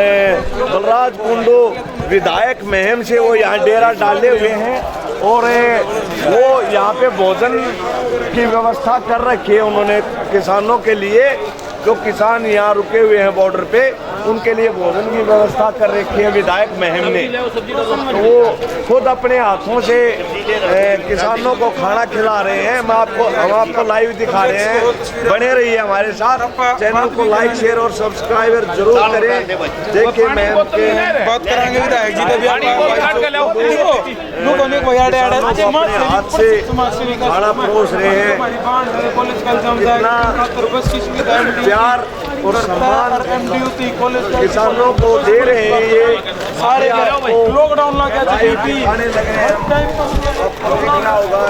बलराज कुंडू विधायक महम से वो यहाँ डेरा डाले हुए हैं और वो यहाँ पे भोजन की व्यवस्था कर रखी है उन्होंने किसानों के लिए। जो किसान यहाँ रुके हुए हैं बॉर्डर पे उनके लिए भोजन की व्यवस्था कर रखी है विधायक महम ने। तो वो खुद अपने हाथों से किसानों को खाना खिला रहे हैं। हम आपको लाइव दिखा रहे हैं। बने रहिए हमारे साथ। चैनल को लाइक शेयर और सब्सक्राइबर जरूर करें। देखिए महम के बात कराएंगे विधायक जी अपने हाथ से खाना परोस रहे हैं। इतना प्यार और सम्मान किसानों को दे रहे हैं। ये सारे लॉकडाउन लगा खाने लगे हैं। देखना होगा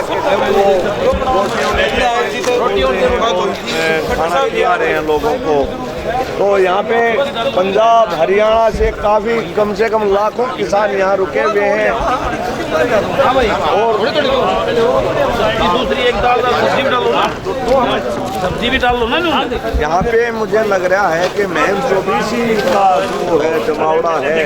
खाना खिला रहे हैं लोगों को। तो यहाँ पे पंजाब हरियाणा से काफ़ी कम से कम लाखों किसान यहाँ रुके हुए हैं। और दूसरी एक दाल सब्जी भी डाल लो ना। यहाँ पे मुझे लग रहा है कि महम चौबीसी का जो है जमावड़ा है।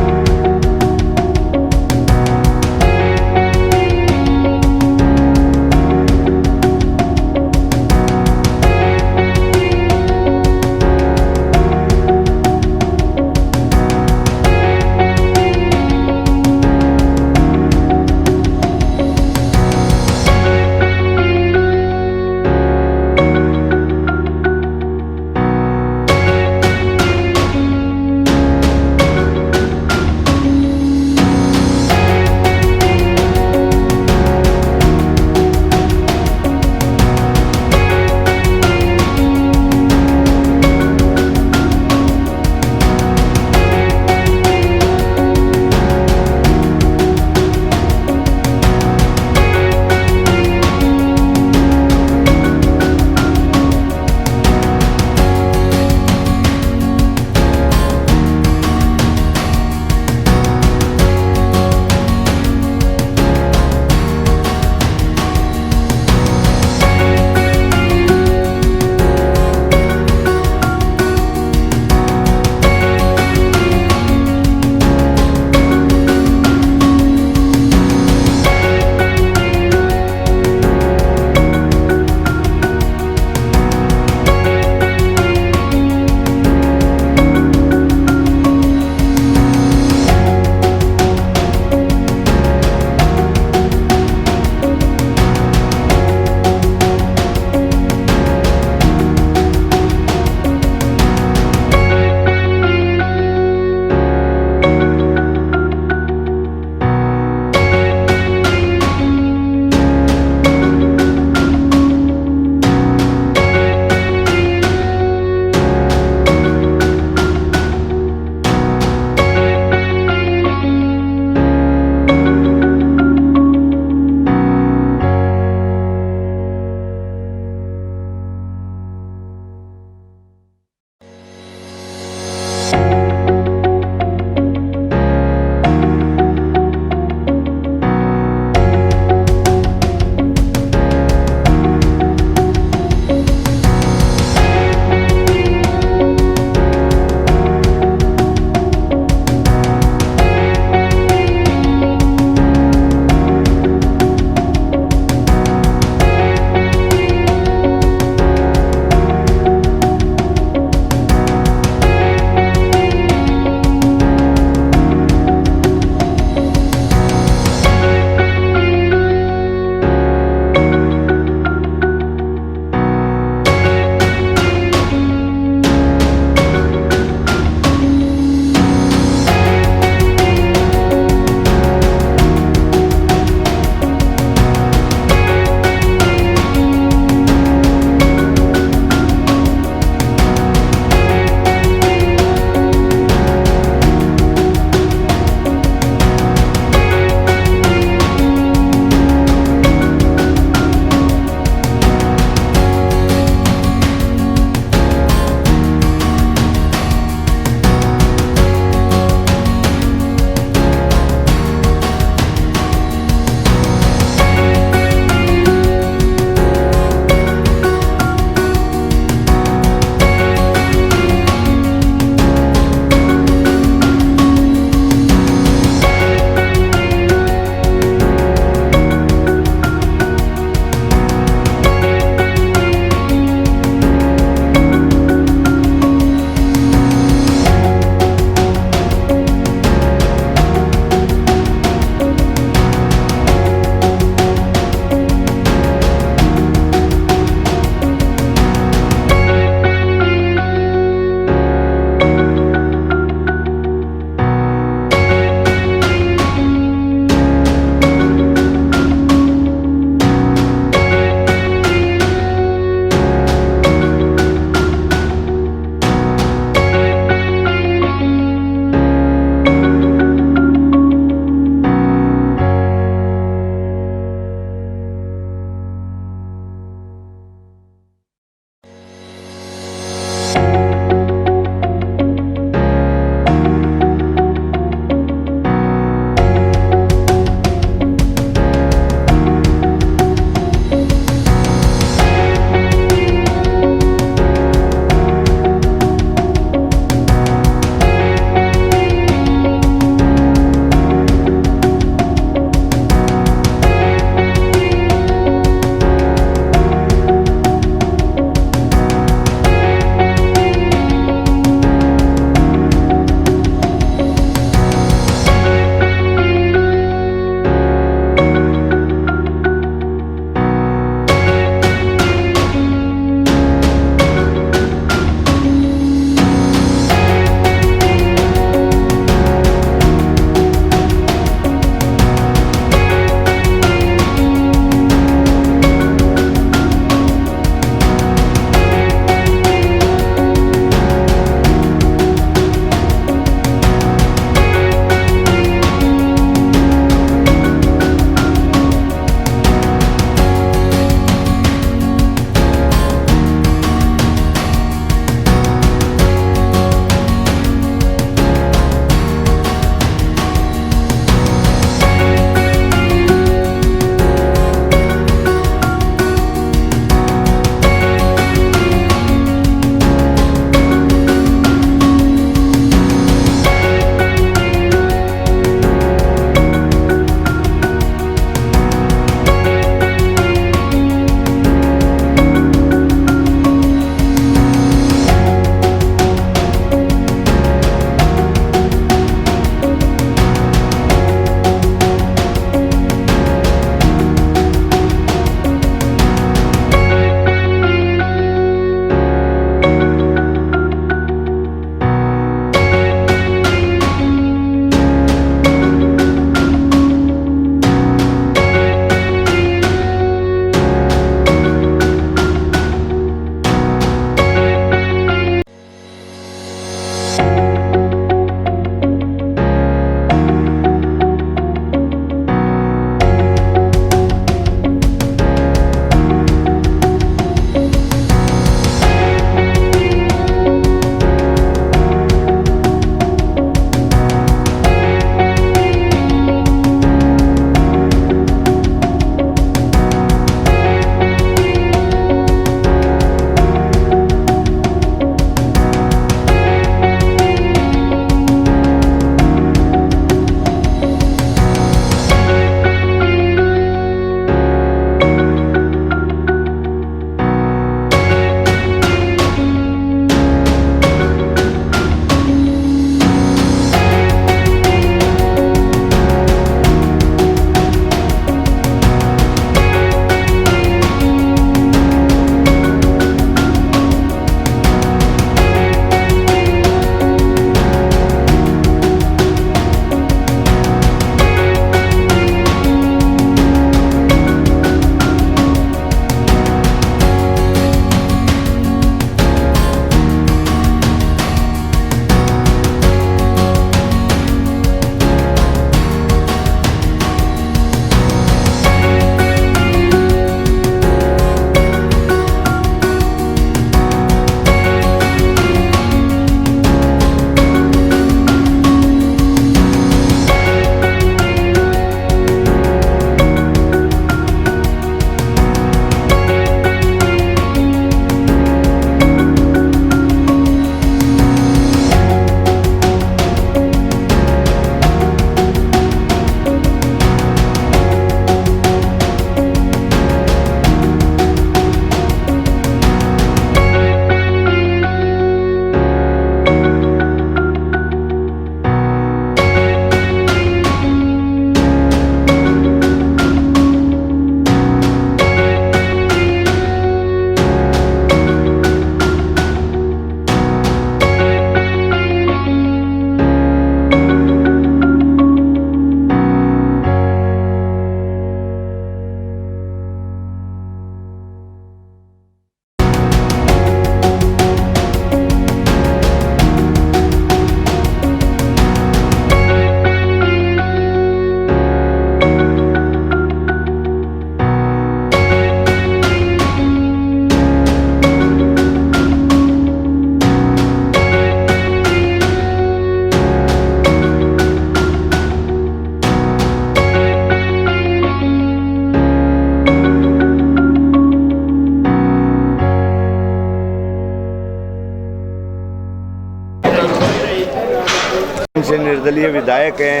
से निर्दलीय विधायक हैं।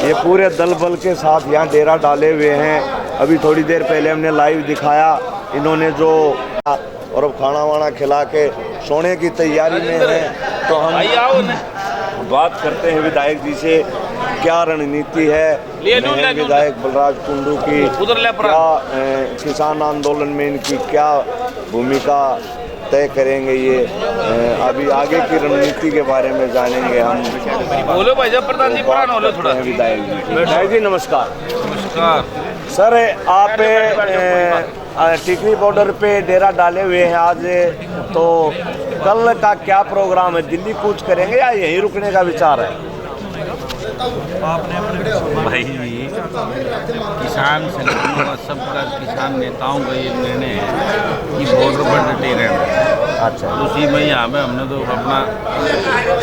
ये पूरे दल बल के साथ यहाँ डेरा डाले हुए हैं। अभी थोड़ी देर पहले हमने लाइव दिखाया इन्होंने जो, और अब खाना वाना खिला के सोने की तैयारी में है। तो हम बात करते हैं विधायक जी से, क्या रणनीति है विधायक बलराज कुंडू की, क्या किसान आंदोलन में इनकी क्या भूमिका तय करेंगे, ये अभी आगे की रणनीति के बारे में जानेंगे हम। बोलो भाई जब प्रधान जी पुराना हो थोड़ा। विधायक जी नमस्कार। नमस्कार सर, आप टिकरी बॉर्डर पे डेरा डाले हुए हैं आज, तो कल का क्या प्रोग्राम है? दिल्ली कूच करेंगे या यहीं रुकने का विचार है? भाई किसान संगठनों का, सबका किसान नेताओं का ये निर्णय है कि बॉर्डर पर डटे रहना। अच्छा, उसी में यहाँ पे हमने तो अपना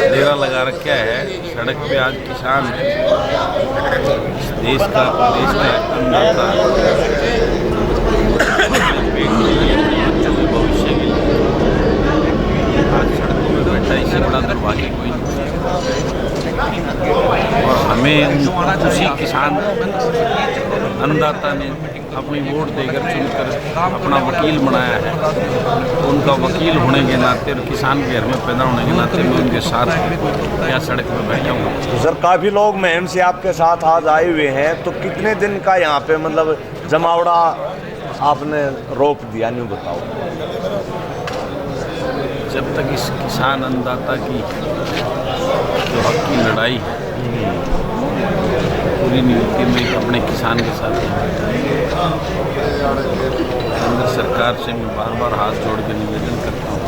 डेरा लगा रखा है। सड़क पे आज किसान देश का अन्नदाता भविष्य के लिए आज सड़कों में बैठा, इससे बड़ा दुर्भाग्य कोई नहीं। और हमें उसी किसान अन्नदाता ने अपनी वोट देकर चुनकर अपना वकील बनाया है। तो उनका वकील होने के नाते और किसान के घर में पैदा होने के नाते मैं उनके साथ क्या सड़क पर बैठा हूँ। तो सर, काफ़ी लोग मुहिम से आपके साथ आज आए हुए हैं, तो कितने दिन का यहाँ पे मतलब जमावड़ा आपने रोक दिया, नहीं बताओ? जब तक इस किसान अन्नदाता की जो हक की लड़ाई है पूरी नहीं होती, मैं अपने किसान के साथ केंद्र सरकार से मैं बार बार हाथ जोड़ के निवेदन करता हूँ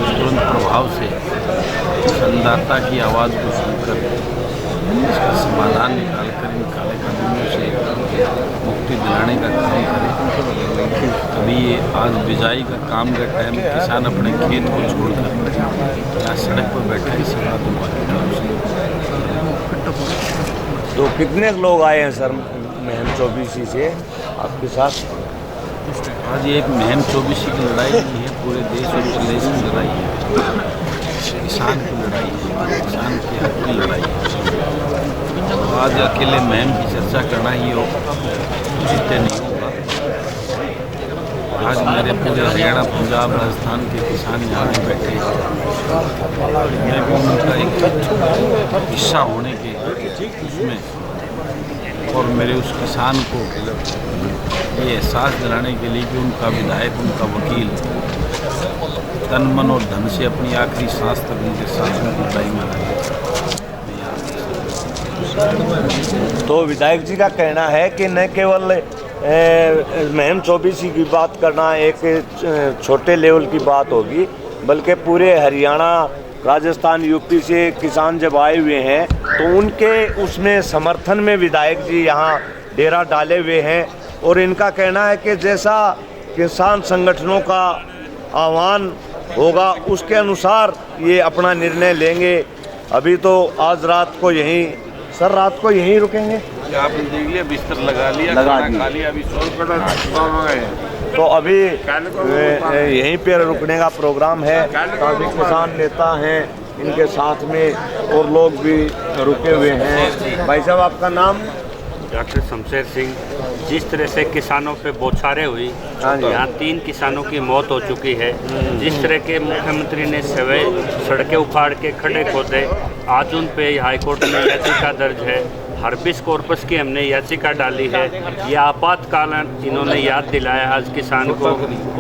तुरंत प्रभाव से इस अन्नदाता की आवाज़ को सुनकर इसका समाधान निकाल कर इन काले कानूनों से मुक्ति दिलाने का काम करें। अभी ये आज बिजाई का काम का टाइम किसान अपने खेत को छोड़कर यहाँ सड़क पर बैठे इसी बात तो कितने लोग आए हैं सर मुहिम 24 से आपके साथ? आज ये एक मुहिम 24 की लड़ाई नहीं है, पूरे देश और प्रदेश की लड़ाई है, किसान की लड़ाई है, किसान के हक की लड़ाई है। आज अकेले मुहिम की चर्चा करना ही उचित नहीं होगा। आज मेरे पूरे हरियाणा, पंजाब, राजस्थान के किसान यहाँ पे बैठे, मैं भी उनका एक हिस्सा होने के उसमें और मेरे उस किसान को ये एहसास दिलाने के लिए कि उनका विधायक, उनका वकील तन मन और धन से अपनी आखिरी सांस तक उनके साथ में लड़ाई में रहे। तो विधायक जी का कहना है कि न केवल मुहिम 24 की बात करना एक छोटे लेवल की बात होगी, बल्कि पूरे हरियाणा, राजस्थान, यूपी से किसान जब आए हुए हैं तो उनके उसमें समर्थन में विधायक जी यहाँ डेरा डाले हुए हैं। और इनका कहना है कि जैसा किसान संगठनों का आह्वान होगा उसके अनुसार ये अपना निर्णय लेंगे। अभी तो आज रात को यहीं, सर रात को यहीं रुकेंगे? आपने देख लिया, बिस्तर लगा लिया, खा लिया, अभी तो अभी यहीं पे रुकने का प्रोग्राम है। काफ़ी किसान नेता हैं इनके साथ में और लोग भी रुके हुए हैं। भाई साहब, आपका नाम? डॉक्टर शमशेर सिंह। जिस तरह से किसानों पे बौछारें हुई, यहाँ 3 किसानों की मौत हो चुकी है। जिस तरह के मुख्यमंत्री ने सड़कें उखाड़ के खड्डे खोदे, आज उन पे हाईकोर्ट में याचिका दर्ज है। हर्बिस कॉर्पस की हमने याचिका डाली है। यह आपातकालीन इन्होंने याद दिलाया आज किसान को,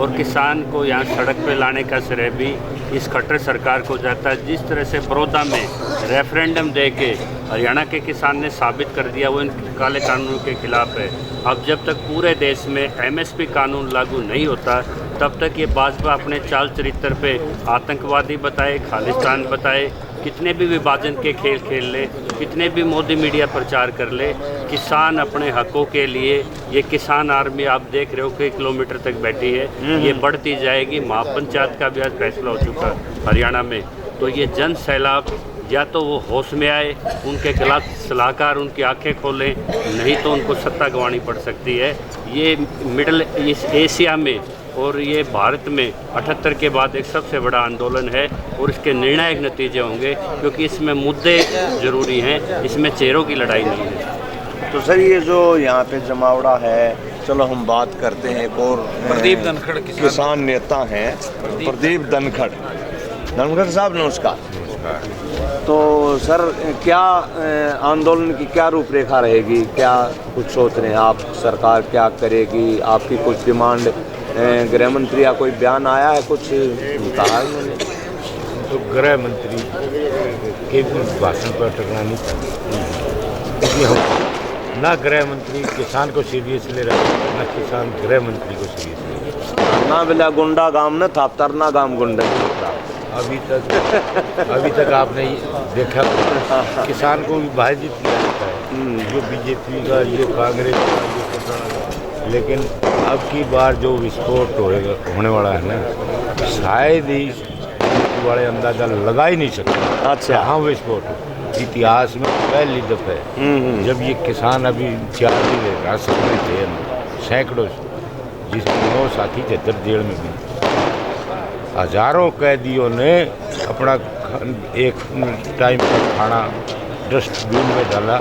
और किसान को यहाँ सड़क पे लाने का श्रेय भी इस खट्टर सरकार को जाता है। जिस तरह से बड़ौदा में रेफरेंडम दे के हरियाणा के किसान ने साबित कर दिया वो इन काले कानूनों के खिलाफ है। अब जब तक पूरे देश में MSP कानून लागू नहीं होता तब तक ये भाजपा अपने चाल चरित्र पे आतंकवादी बताए, खालिस्तान बताए, कितने भी विभाजन के खेल खेल ले, कितने भी मोदी मीडिया प्रचार कर ले, किसान अपने हकों के लिए ये किसान आर्मी आप देख रहे हो कि किलोमीटर तक बैठी है, ये बढ़ती जाएगी। महापंचायत का भी आज फैसला हो चुका है हरियाणा में। तो ये जन सैलाब, या तो वो होश में आए, उनके खिलाफ सलाहकार उनकी आंखें खोलें, नहीं तो उनको सत्ता गंवानी पड़ सकती है। ये मिडल ईस्ट एशिया में और ये भारत में 78 के बाद एक सबसे बड़ा आंदोलन है और इसके निर्णायक नतीजे होंगे, क्योंकि इसमें मुद्दे ज़रूरी हैं, इसमें चेहरों की लड़ाई नहीं है। तो सर ये जो यहाँ पे जमावड़ा है, चलो हम बात करते हैं एक और प्रदीप धनखड़ किसान नेता हैं, प्रदीप धनखड़। धनखड़ साहब नमस्कार। तो सर क्या आंदोलन की क्या रूपरेखा रहेगी, क्या कुछ सोच रहे हैं आप, सरकार क्या करेगी, आपकी कुछ डिमांड, गृह मंत्री या कोई बयान आया है, कुछ कहा है उन्होंने? तो गृह मंत्री के भाषण पर टकरा नहीं था, क्योंकि हम ना गृह मंत्री किसान को सीरियस ले रहा है, ना किसान गृह मंत्री को सीरियस ले रहा है। ना बिला गुंडा गांव न था, तरना गांव गुंडा। अभी तक आपने देखा किसान को विभाजित किया जाता है, जो बीजेपी का, ये कांग्रेस का, ये सपना। लेकिन अब की बार जो विस्फोट होने वाला है ना, शायद ही वाले अंदाजा लगा ही नहीं सकते। अच्छा। हाँ, विस्फोट इतिहास में पहली दफे जब ये किसान अभी 4 दिन रास्ते में थे, सैकड़ों, जिसमें 9 साथी चतर जेल में भी, हजारों कैदियों ने अपना एक टाइम का खाना डस्टबिन में डाला,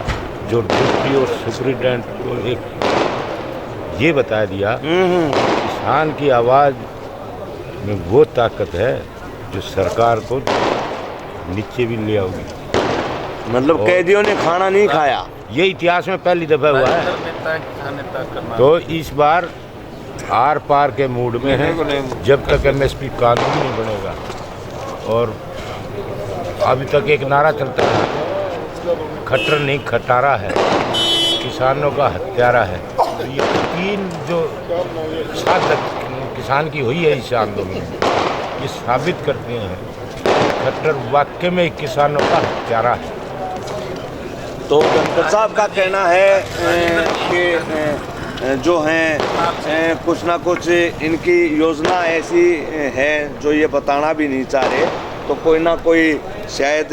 जो डिप्टी और सुप्रिटेंडेंट को एक ये बता दिया, किसान की आवाज़ में वो ताकत है जो सरकार को नीचे भी ले आओगी। मतलब कैदियों ने खाना नहीं खाया, ये इतिहास में पहली दफा हुआ है। तो इस बार आर पार के मूड में है, जब तक MSP कानून नहीं बनेगा। और अभी तक एक नारा चलता है, खट्टर नहीं खटारा है, किसानों का हत्यारा है। तो ये 3 जो साधक किसान की हुई है इस आंदोलन में, ये साबित करते हैं खट्टर वाकई में किसानों का हत्यारा है। तो धनखड़ साहब का कहना है कि जो हैं कुछ ना कुछ इनकी योजना ऐसी है जो ये बताना भी नहीं चाह रहे, तो कोई ना कोई शायद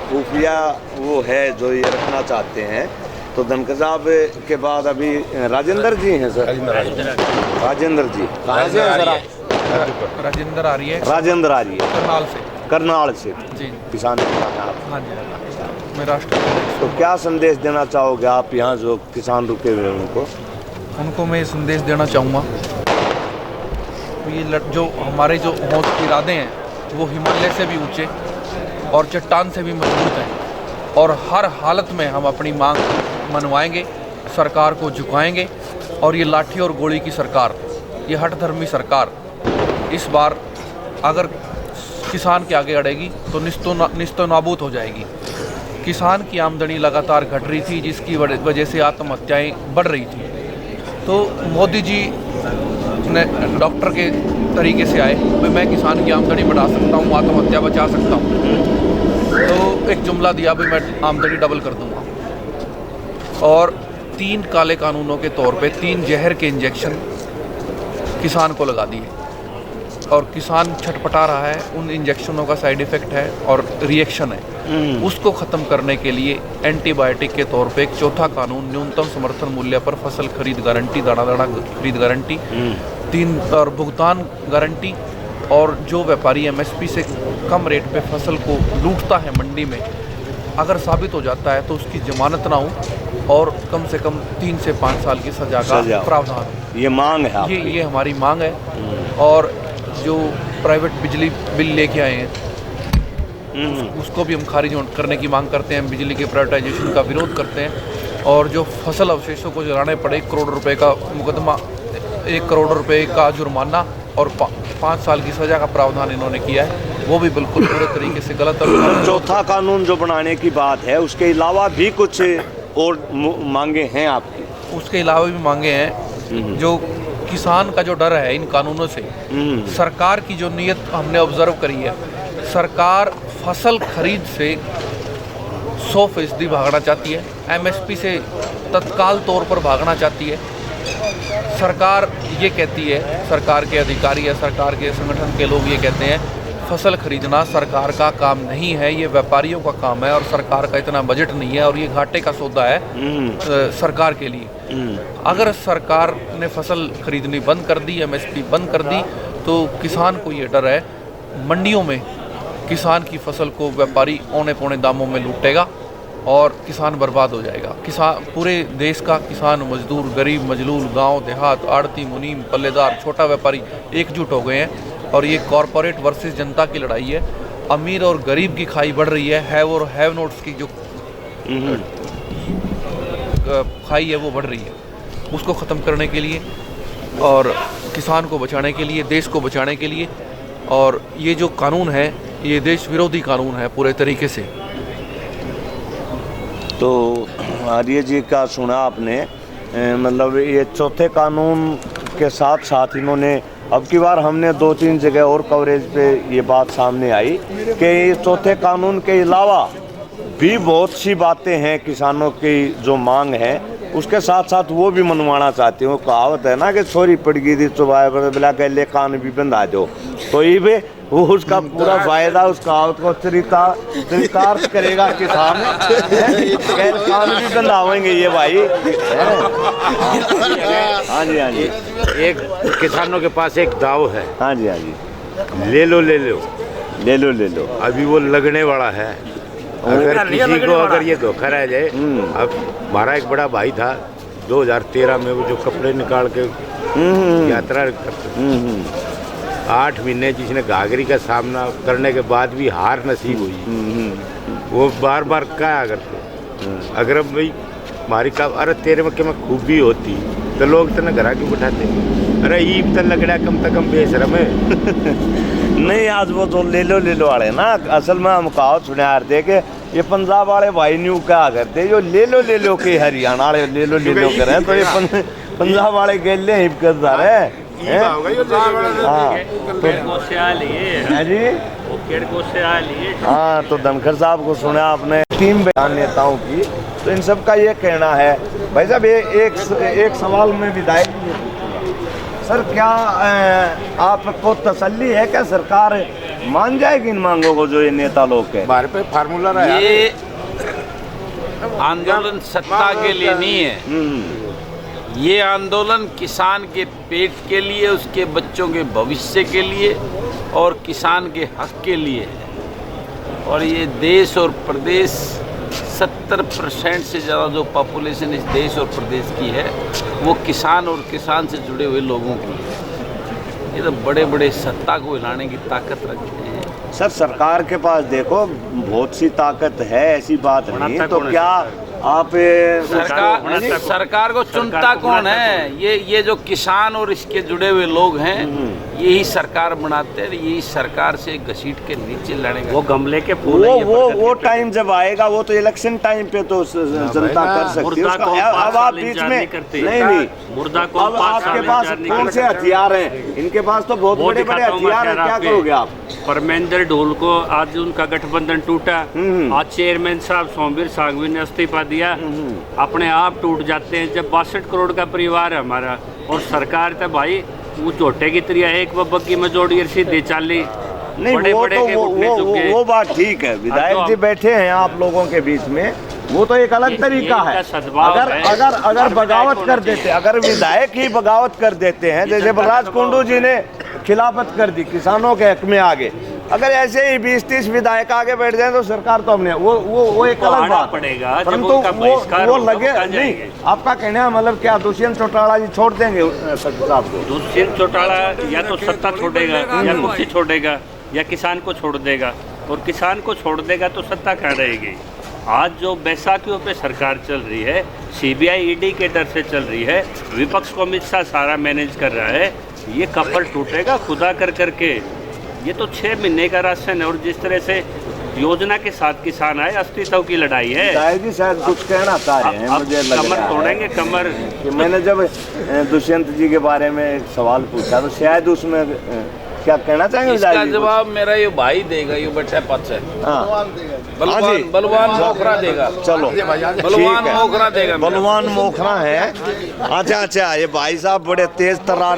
खुफिया वो है जो ये रखना चाहते हैं। तो धनखड़ साहब के बाद अभी राजेंद्र जी हैं सर। राजेंद्र जी कहाँ से हैं सर? राजेंद्र आ रही है, राजेंद्र आ रही है करनाल से। करनाल से जी, किसान नेता हैं आप। हाँ जी, मैं राष्ट्र। तो क्या संदेश देना चाहोगे आप यहाँ जो किसान रुके हुए हैं उनको मैं संदेश देना चाहूँगा, ये जो हमारे जो हौस के इरादे हैं वो हिमालय से भी ऊंचे और चट्टान से भी मजबूत हैं, और हर हालत में हम अपनी मांग मनवाएंगे, सरकार को झुकाएंगे। और ये लाठी और गोली की सरकार, ये हठधर्मी सरकार इस बार अगर किसान के आगे अड़ेगी तो निस्तो नाबूद हो जाएगी। किसान की आमदनी लगातार घट रही थी, जिसकी वजह से आत्महत्याएं बढ़ रही थी। तो मोदी जी ने डॉक्टर के तरीके से आए, मैं किसान की आमदनी बढ़ा सकता हूँ, आत्महत्या बचा सकता हूँ। तो एक जुमला दिया, मैं आमदनी डबल कर दूँगा। और 3 काले कानूनों के तौर पे 3 जहर के इंजेक्शन किसान को लगा दिए, और किसान छटपटा रहा है। उन इंजेक्शनों का साइड इफ़ेक्ट है और रिएक्शन है। उसको ख़त्म करने के लिए एंटीबायोटिक के तौर पे एक चौथा कानून, न्यूनतम समर्थन मूल्य पर फसल खरीद गारंटी, दाना खरीद गारंटी, 3 और भुगतान गारंटी। और जो व्यापारी MSP से कम रेट पे फसल को लूटता है मंडी में, अगर साबित हो जाता है तो उसकी जमानत ना हो और कम से कम 3 से 5 साल की सज़ा का प्रावधान हो। ये मांग है आपकी? ये हमारी मांग है। और जो प्राइवेट बिजली बिल लेके आए हैं उसको भी हम खारिज करने की मांग करते हैं। बिजली के प्राइवेटाइजेशन का विरोध करते हैं। और जो फसल अवशेषों को जलाने पड़े, 1 करोड़ रुपए का मुकदमा, 1 करोड़ रुपए का जुर्माना और 5 साल की सज़ा का प्रावधान इन्होंने किया है, वो भी बिल्कुल पूरे तरीके से गलत है। चौथा कानून जो बनाने की बात है, उसके अलावा भी कुछ और मांगे हैं आपकी? उसके अलावा भी मांगे हैं। जो किसान का जो डर है इन कानूनों से, सरकार की जो नीयत हमने ऑब्जर्व करी है, सरकार फसल खरीद से 100% भागना चाहती है, MSP से तत्काल तौर पर भागना चाहती है। सरकार ये कहती है, सरकार के अधिकारी या सरकार के संगठन के लोग ये कहते हैं फसल खरीदना सरकार का काम नहीं है, ये व्यापारियों का काम है और सरकार का इतना बजट नहीं है और ये घाटे का सौदा है सरकार के लिए। अगर सरकार ने फसल खरीदनी बंद कर दी, MSP बंद कर दी, तो किसान को ये डर है मंडियों में किसान की फसल को व्यापारी औने पौने दामों में लूटेगा और किसान बर्बाद हो जाएगा। किसान, पूरे देश का किसान, मजदूर, गरीब, मजलूल, गांव देहात, आड़ती, मुनीम, पल्लेदार, छोटा व्यापारी एकजुट हो गए हैं और ये कॉरपोरेट वर्सेस जनता की लड़ाई है। अमीर और गरीब की खाई बढ़ रही है, हैव और हैव नोट्स की जो खाई है वो बढ़ रही है। उसको ख़त्म करने के लिए और किसान को बचाने के लिए, देश को बचाने के लिए, और ये जो कानून है ये देश विरोधी कानून है पूरे तरीके से। तो आर्य जी का सुना आपने, मतलब ये चौथे कानून के साथ साथ इन्होंने अब की बार हमने 2-3 जगह और कवरेज पे ये बात सामने आई कि चौथे कानून के अलावा भी बहुत सी बातें हैं किसानों की जो मांग है उसके साथ साथ वो भी मनवाना चाहते हो। कहावत है ना कि छोरी पड़ गई थी चुबाए बिला गले कान भी बंधा दो, तो ये भी वो उसका पूरा फायदा उस कहावत को चरितार्थ करेगा किसान। कान भी बंधावेंगे ये भाई। हाँ जी, हाँ जी। एक किसानों के पास एक दाव है, हाँ जी, हाँ जी, ले लो ले लो ले लो ले लो। अभी वो लगने वाला है। अगर किसी को अगर ये धोखा रह जाए, अब हमारा एक बड़ा भाई था 2013 में, वो जो कपड़े निकाल के यात्रा करते 8 महीने जिसने घाघरी का सामना करने के बाद भी हार नसीब हुई, वो बार बार कहा करते अगर अब भाई हमारी का अरे तेरे में खूबी होती तो लोग तो घर आके बिठाते, अरे ईब तो लगड़ा कम से कम बेशरम है। नहीं, आज वो तो ले लो वाले ना, असल में हम कहावत सुने आ रहे थे कि ये पंजाब वाले भाई न्यू क्या करते जो ले लो के हरियाणा वाले ले लो करें, तो ये पंजाब वाले गेले हिप कर जा रहे हैं। हाँ, तो धनखड़ साहब को सुना आपने, टीम बयान नेताओं की, तो इन सब का ये कहना है। भाई साहब एक सवाल में विधायक जी सर, क्या आपको तसल्ली है क्या सरकार मान जाएगी इन मांगों को जो ये नेता लोग के? हमारे पे फार्मूला रहा है, ये आंदोलन सत्ता के लिए नहीं है, ये आंदोलन किसान के पेट के लिए, उसके बच्चों के भविष्य के लिए और किसान के हक के लिए है। और ये देश और प्रदेश 70% से ज़्यादा जो पॉपुलेशन इस देश और प्रदेश की है वो किसान और किसान से जुड़े हुए लोगों की है। ये तो बड़े बड़े सत्ता को हिलाने की ताकत रखते हैं। सर, सरकार के पास देखो बहुत सी ताकत है, ऐसी बात नहीं, तो क्या आप सरकार को चुनता कौन है? ये जो किसान और इसके जुड़े हुए लोग हैं यही सरकार बनाते हैं, यही सरकार से घसीट के नीचे लड़ेगा। वो गमले के फूल वो टाइम जब आएगा, वो तो इलेक्शन टाइम पे तो जनता कर सकती है उसका। अब आप बीच में नहीं, मुर्दा को अब आपके पास कौन से हथियार हैं? इनके पास तो बहुत बड़े बड़े हथियार हैं, क्या करोगे आप? परमेंद्र ढोल को आज उनका गठबंधन टूटा, आज चेयरमैन साहब सोमवीर सांघवी ने इस्तीफा दिया, अपने आप टूट जाते हैं। जब 62 करोड़ का परिवार है हमारा और सरकार तो भाई वो झोटे की तरह एक बग्गी में जोड़ी सीधे चाली। नहीं, वो बात ठीक है, विधायक जी बैठे हैं आप लोगों के बीच में, वो तो एक अलग तरीका है। अगर बगावत कर देते, अगर विधायक ही बगावत कर देते हैं, जैसे बलराज कुंडू जी ने खिलाफत कर दी किसानों के हक में आगे, अगर ऐसे ही 20-30 विधायक आगे बैठ जाए तो सरकार तो हमने वो एक अलग बात पड़ेगा, परंतु वो लगे नहीं। आपका कहना मतलब क्या दुष्यंत चौटाला जी छोड़ देंगे साहब को? दुष्यंत चौटाला या तो सत्ता छोड़ेगा या कुर्सी छोड़ेगा या किसान को छोड़ देगा, और किसान को छोड़ देगा तो सत्ता कहाँ रहेगी? आज जो बैसाखियों पे सरकार चल रही है, CBI ED के डर से चल रही है, विपक्ष को अमित शाह सारा मैनेज कर रहा है, ये कपल टूटेगा खुदा कर करके। ये तो 6 महीने का राशन है, और जिस तरह से योजना के साथ किसान आए, अस्तित्व की लड़ाई है। जी शायद कुछ कहना चाह रहे हैं, मुझे लग रहा है कमर तोड़ेंगे कमर। कि मैंने जब दुष्यंत जी के बारे में एक सवाल पूछा तो शायद उसमें क्या कहना चाहेंगे? इसका जवाब मेरा ये भाई देगा, ये बच्चा पक्ष है। हाँ, जी। बलवान मोखरा देगा। चलो बलवान मोखरा देगा। बलवान मोखरा है। अच्छा ये भाई साहब बड़े तेज तर्रार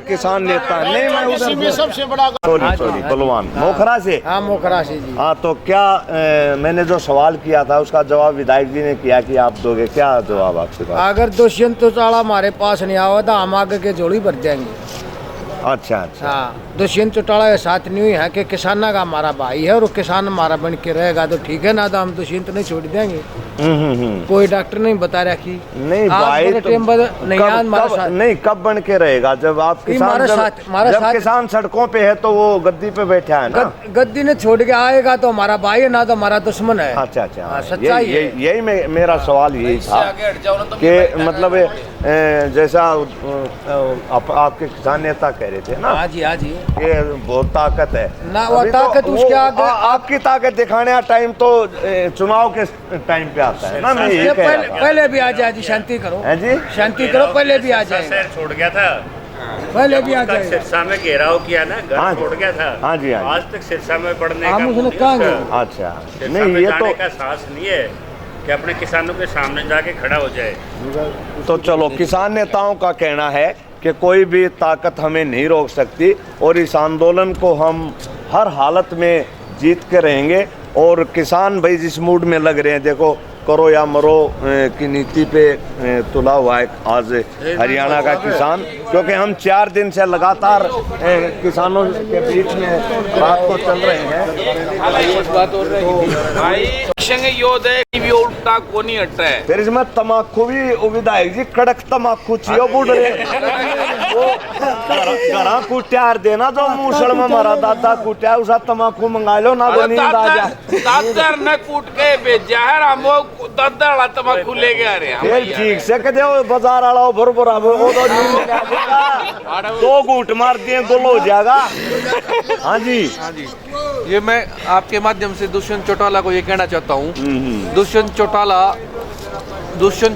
किसान नेता हैं। नहीं मैं उधर सबसे बड़ा सॉरी बलवान मोखरा से। हाँ मोखरा से जी। हाँ तो क्या मैंने जो सवाल किया था उसका जवाब विधायक जी ने किया कि आप दोगे, क्या जवाब आपके पास? अगर दुष्यंत चौटाला हमारे पास नहीं आवा तो हम आगे के जोड़ी भर जाएंगे। अच्छा अच्छा हाँ दुष्यंत चौटाला के साथ नहीं हुई है कि किसाना का हमारा भाई है और किसान हमारा बन के रहेगा तो ठीक है ना, तो हम दुष्यंत नहीं छोड़ देंगे। कोई डॉक्टर नहीं बता रहा कि नहीं भाई तो नहीं कब बन के रहेगा जब आप किसान जब किसान सड़कों पे है तो वो गद्दी पे बैठा है ना। गद्दी ने छोड़ के आएगा तो हमारा भाई है ना, तो हमारा दुश्मन है। अच्छा अच्छा सच्चाई यही मेरा सवाल यही था कि मतलब जैसा आपके किसान नेता कह रहे थे ना। हाँ जी ये बहुत ताकत है ना, वो ताकत उसके आगे आपकी ताकत दिखाने का टाइम तो चुनाव के टाइम पे आता है ना। मैं यही कह रहा था पहले भी आ जाए जी, शांति करो जी, शांति करो, पहले भी आ जाए। शहर छोड़ गया था, पहले भी आ जाए। सिरसा में घेराव किया ना, घर छोड़ गया था। हाँ जी आज तक सिरसा में पढ़ने हम उसने का कहा है। अच्छा सिरसा नहीं में ये जाने तो का साहस नहीं है कि अपने किसानों के सामने जाके खड़ा हो जाए। तो चलो किसान नेताओं का कहना है कि कोई भी ताकत हमें नहीं रोक सकती और इस आंदोलन को हम हर हालत में जीत के रहेंगे। और किसान भाई जिस मूड में लग रहे हैं, देखो करो या मरो की नीति पे तुला हुआ है आज हरियाणा का किसान, क्योंकि हम 4 दिन से लगातार किसानों के बीच में बात को चल रहे हैं। योद्धा है उल्टा कोनी हटता है। फिर इसमें तमाकू भी विधायक जी कड़क तमाकू चियो बुढ़ रहे वो घरा कुटियार देना जो मूसड़ में मारा दादा कुटिया उसा तमाकू मंगा लो ना तो नींद आ जाए। दादर ने कूट के भेजा है, हम वो दादर वाला तमाकू ले गए रहे हैं। फिर ठीक से कहते हो बाजार वाला भर बराबर वो तो नींद आ जाएगा, 2 घूंट मार दिए गुल हो जाएगा। हाँ जी ये मैं आपके माध्यम से दुष्यंत चौटाला को ये कहना चाहता हूँ, दुष्यंत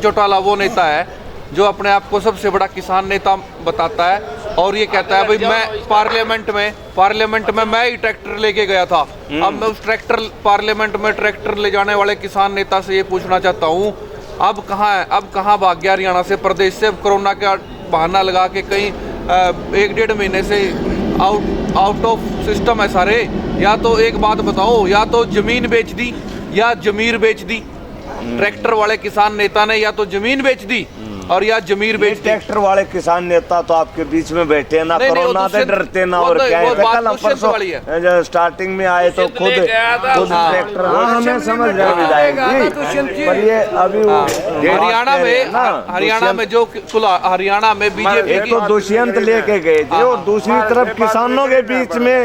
चौटाला वो नेता है जो अपने आप को सबसे बड़ा किसान नेता बताता है और ये कहता है भाई मैं पार्लियामेंट में मैं ही ट्रैक्टर लेके गया था। अब मैं उस पार्लियामेंट में ट्रैक्टर ले जाने वाले किसान नेता से ये पूछना चाहता हूँ, अब कहाँ है, अब कहाँ भाग गया हरियाणा से, प्रदेश से? कोरोना का बहाना लगा के कहीं 1-1.5 महीने से आउट ऑफ सिस्टम है सारे। या तो एक बात बताओ, या तो जमीन बेच दी या जमीर बेच दी। ट्रैक्टर वाले किसान नेता ने या तो जमीन बेच दी और या जमीर बेच दी। ट्रैक्टर वाले किसान नेता तो आपके बीच में बैठे ना, कोरोना से डरते ना और क्या है। कल परसों स्टार्टिंग में आए तो खुद ट्रैक्टर। हमें समझ रहे विधायक जी, पर ये अभी हरियाणा में जो हरियाणा में बीजेपी एक तो दुष्यंत लेके गए थे और दूसरी तरफ किसानों के बीच में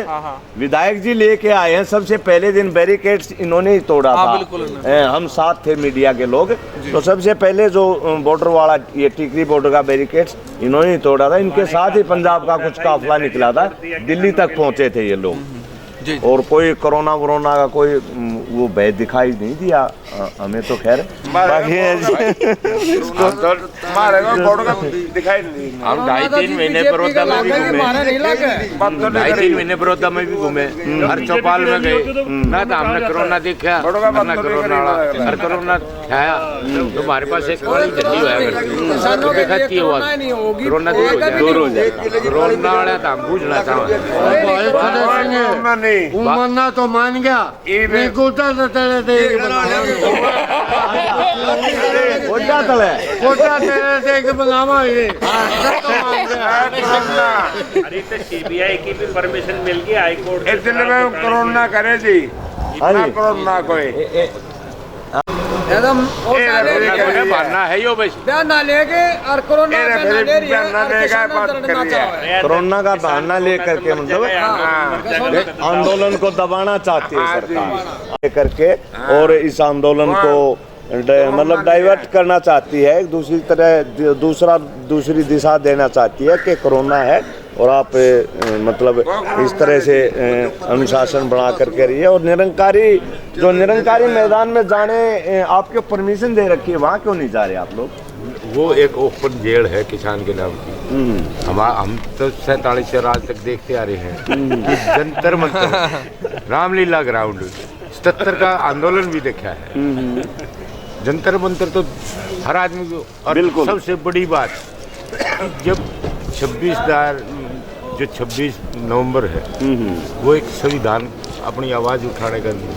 विधायक जी लेके आए हैं। सबसे पहले दिन बैरिकेड्स इन्होंने ही तोड़ा था, हम साथ थे मीडिया के लोग। तो सबसे पहले जो बॉर्डर वाला ये टिकरी बॉर्डर का बैरिकेड्स इन्होंने ही तोड़ा था। इनके साथ ही पंजाब का कुछ काफिला निकला था, दिल्ली तक पहुंचे थे ये लोग। और कोई कोरोना वोरोना का कोई वो भय दिखाई नहीं दिया हमें तो। खैर बाकी दिखाई नहीं। हम 2.5-3 महीने बड़ौदा में भी घूमे, 2.5-3 महीने बड़ौदा में भी घूमे, हर चौपाल में गए ना, तो हमने कोरोना देखा ना, कोरोना आया तो हमारे पास एक वाली झंडी हुआ करती है, कोरोना दूर हो जाएगा। कोरोना वाला तो हम पूछना था मरना तो मान गया, CBI की भी परमिशन मिल गई हाई कोर्ट से। इतने में कोरोना करे जी, इतना कोरोना कोई एकदम मारना है यो बस बयान ना लेके और कोरोना कोरोना का बहाना लेकर के मतलब आंदोलन को दबाना चाहती है सरकार लेकर के, और इस आंदोलन को मतलब डाइवर्ट करना चाहती है, दूसरी दिशा देना चाहती है कि कोरोना है और आप मतलब इस तरह से अनुशासन बना करके रहिए। और निरंकारी मैदान में जाने आपके परमिशन दे रखी है, वहाँ क्यों नहीं जा रहे आप लोग? वो एक ओपन जेल है किसान के नाम की। हम तो 47 से आज तक देखते आ रहे हैं कि जंतर मंतर रामलीला ग्राउंड 77 का आंदोलन भी देखा है। जंतर मंतर तो हर आदमी को। और बिल्कुल। सबसे बड़ी बात, जब 26 नवंबर है, वो एक संविधान अपनी आवाज़ उठाने का दिन है।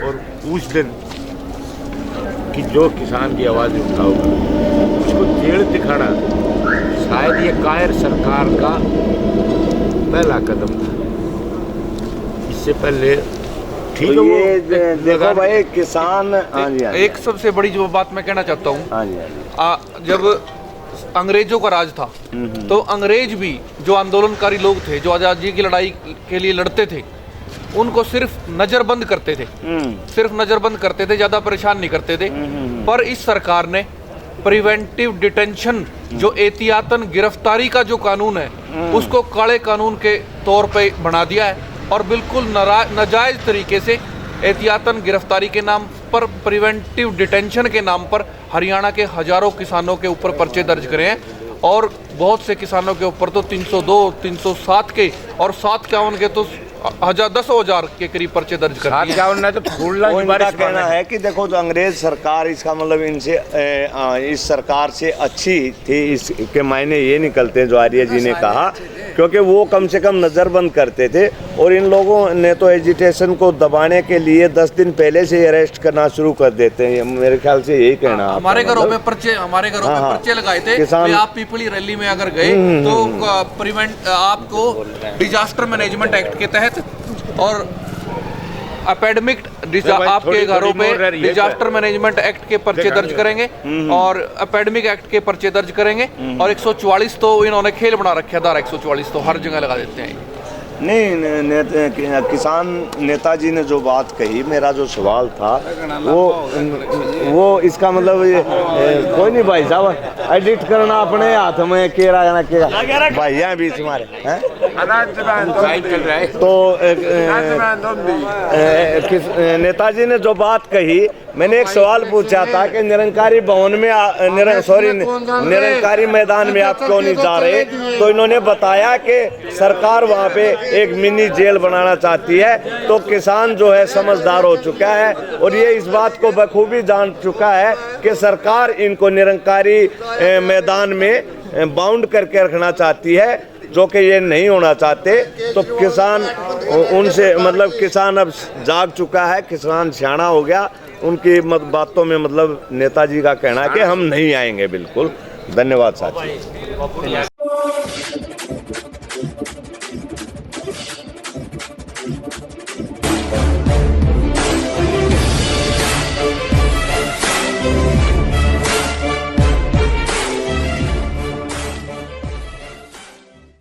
और उस दिन कि जो किसान की आवाज़ उठाओगा उसको जेल दिखाना शायद ये कायर सरकार का पहला कदम था। इससे पहले ठीक है, वो ये देखो भाई किसान, हाँ जी, हाँ जी, एक सबसे बड़ी जो बात मैं कहना चाहता हूँ, हाँ जी, हाँ जी। जब अंग्रेजों का राज था तो अंग्रेज भी जो आंदोलनकारी लोग थे, जो आज़ादी की लड़ाई के लिए लड़ते थे, उनको सिर्फ नज़रबंद करते थे, सिर्फ नज़रबंद करते थे, ज़्यादा परेशान नहीं करते थे। पर इस सरकार ने प्रिवेंटिव डिटेंशन, जो एहतियातन गिरफ्तारी का जो कानून है, उसको काले कानून के तौर पे बना दिया है और बिल्कुल नाजायज़ तरीके से एहतियातन गिरफ्तारी के नाम पर, प्रिवेंटिव डिटेंशन के नाम पर हरियाणा के हजारों किसानों के ऊपर पर्चे दर्ज करे हैं और बहुत से किसानों के ऊपर तो 302, 307 के और 751 के तो 10,000 के करीब पर्चे दर्ज कर दिए। वो इनका कहना है कि देखो जो अंग्रेज सरकार, इसका मतलब इनसे इस सरकार से अच्छी थी, इसके मायने ये निकलते हैं जो आर्य जी ने कहा, क्योंकि वो कम से कम नज़रबंद करते थे और इन लोगों ने तो एजिटेशन को दबाने के लिए 10 दिन पहले से अरेस्ट करना शुरू कर देते हैं। मेरे ख्याल से यही कहना। हमारे घरों में पर्चे लगाए थे कि आप पीपली रैली में अगर गए तो आपको डिजास्टर मैनेजमेंट एक्ट के तहत और एपेडमिक आपके घरों पे डिजास्टर मैनेजमेंट एक्ट के पर्चे दर्ज करेंगे और एपेडमिक एक्ट के पर्चे दर्ज करेंगे और 144 तो इन्होंने खेल बना रखा, धारा 144 तो हर जगह लगा देते हैं। नहीं, किसान नेताजी ने जो बात कही, मेरा जो सवाल था वो इसका मतलब कोई नहीं भाई साहब, एडिट करना अपने हाथ में, केरा जाना केरा भाइया बीच हमारे हैं तो नेताजी ने जो बात कही, मैंने एक सवाल पूछा था कि निरंकारी भवन में निरंकारी मैदान में आप क्यों नहीं जा रहे, तो इन्होंने बताया कि सरकार वहाँ पे एक मिनी जेल बनाना चाहती है। तो किसान जो है समझदार हो चुका है और ये इस बात को बखूबी जान चुका है कि सरकार इनको निरंकारी मैदान में बाउंड करके रखना चाहती है, जो कि ये नहीं होना चाहते। तो किसान उनसे मतलब किसान अब जाग चुका है, किसान सियाना हो गया। उनकी बातों में मतलब नेताजी का कहना है कि हम नहीं आएंगे। बिल्कुल, धन्यवाद साथी।